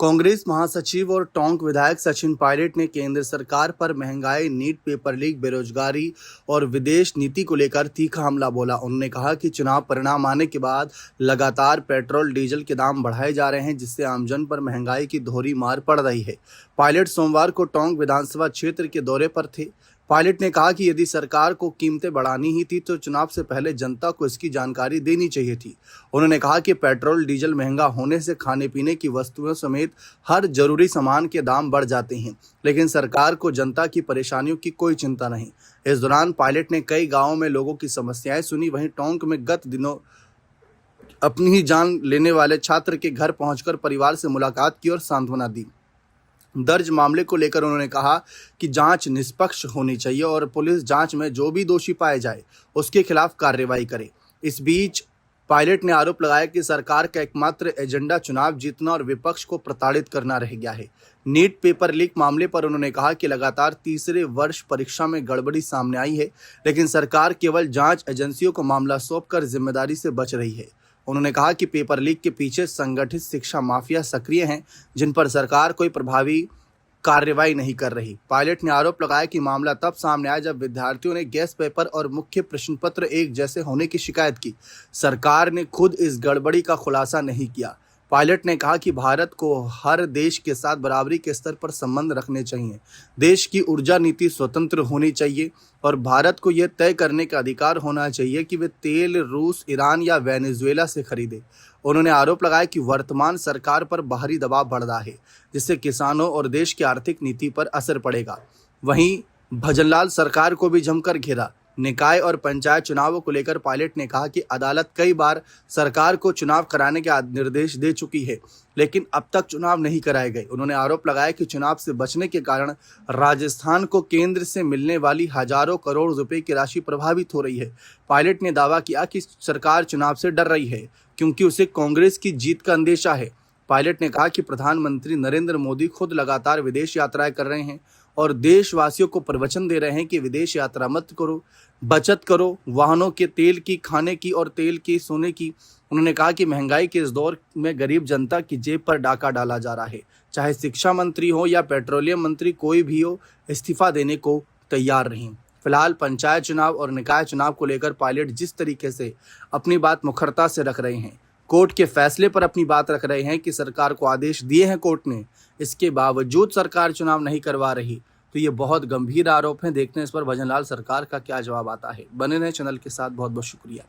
कांग्रेस महासचिव और टोंक विधायक सचिन पायलट ने केंद्र सरकार पर महंगाई, नीट, पेपर लीक, बेरोजगारी और विदेश नीति को लेकर तीखा हमला बोला। उन्होंने कहा कि चुनाव परिणाम आने के बाद लगातार पेट्रोल डीजल के दाम बढ़ाए जा रहे हैं, जिससे आमजन पर महंगाई की दोहरी मार पड़ रही है। पायलट सोमवार को टोंक विधानसभा क्षेत्र के दौरे पर थे। पायलट ने कहा कि यदि सरकार को कीमतें बढ़ानी ही थी तो चुनाव से पहले जनता को इसकी जानकारी देनी चाहिए थी। उन्होंने कहा कि पेट्रोल डीजल महंगा होने से खाने पीने की वस्तुओं समेत हर जरूरी सामान के दाम बढ़ जाते हैं, लेकिन सरकार को जनता की परेशानियों की कोई चिंता नहीं। इस दौरान पायलट ने कई गाँवों में लोगों की समस्याएं सुनी। वहीं टोंक में गत दिनों अपनी ही जान लेने वाले छात्र के घर पहुंचकर परिवार से मुलाकात की और सांत्वना दी। दर्ज मामले को लेकर उन्होंने कहा कि जांच निष्पक्ष होनी चाहिए और पुलिस जांच में जो भी दोषी पाए जाए उसके खिलाफ कार्रवाई करे। इस बीच पायलट ने आरोप लगाया कि सरकार का एकमात्र एजेंडा चुनाव जीतना और विपक्ष को प्रताड़ित करना रह गया है। नीट पेपर लीक मामले पर उन्होंने कहा कि लगातार तीसरे वर्ष परीक्षा में गड़बड़ी सामने आई है, लेकिन सरकार केवल जांच एजेंसियों को मामला सौंपकर जिम्मेदारी से बच रही है। उन्होंने कहा कि पेपर लीक के पीछे संगठित शिक्षा माफिया सक्रिय हैं, जिन पर सरकार कोई प्रभावी कार्रवाई नहीं कर रही। पायलट ने आरोप लगाया कि मामला तब सामने आया जब विद्यार्थियों ने गैस पेपर और मुख्य प्रश्न पत्र एक जैसे होने की शिकायत की। सरकार ने खुद इस गड़बड़ी का खुलासा नहीं किया। पायलट ने कहा कि भारत को हर देश के साथ बराबरी के स्तर पर संबंध रखने चाहिए। देश की ऊर्जा नीति स्वतंत्र होनी चाहिए और भारत को यह तय करने का अधिकार होना चाहिए कि वे तेल रूस, ईरान या वेनेजुएला से खरीदे। उन्होंने आरोप लगाया कि वर्तमान सरकार पर बाहरी दबाव बढ़ रहा है, जिससे किसानों और देश की आर्थिक नीति पर असर पड़ेगा। वहीं भजनलाल सरकार को भी जमकर घेरा। निकाय और पंचायत चुनावों को लेकर पायलट ने कहा कि अदालत कई बार सरकार को चुनाव कराने के निर्देश दे चुकी है, लेकिन अब तक चुनाव नहीं कराए गए। उन्होंने आरोप लगाया कि चुनाव से बचने के कारण राजस्थान को केंद्र से मिलने वाली हजारों करोड़ रुपए की राशि प्रभावित हो रही है। पायलट ने दावा किया कि सरकार चुनाव से डर रही है क्योंकि उसे कांग्रेस की जीत का अंदेशा है। पायलट ने कहा कि प्रधानमंत्री नरेंद्र मोदी खुद लगातार विदेश यात्राएं कर रहे हैं और देशवासियों को प्रवचन दे रहे हैं कि विदेश यात्रा मत करो, बचत करो, वाहनों के तेल की, खाने की और तेल की, सोने की। उन्होंने कहा कि महंगाई के इस दौर में गरीब जनता की जेब पर डाका डाला जा रहा है। चाहे शिक्षा मंत्री हो या पेट्रोलियम मंत्री, कोई भी हो, इस्तीफा देने को तैयार नहीं। फिलहाल पंचायत चुनाव और निकाय चुनाव को लेकर पायलट जिस तरीके से अपनी बात मुखरता से रख रहे हैं, कोर्ट के फैसले पर अपनी बात रख रहे हैं कि सरकार को आदेश दिए हैं कोर्ट ने, इसके बावजूद सरकार चुनाव नहीं करवा रही, तो ये बहुत गंभीर आरोप हैं। देखते हैं इस पर भजनलाल सरकार का क्या जवाब आता है। बने रहें चैनल के साथ। बहुत बहुत शुक्रिया।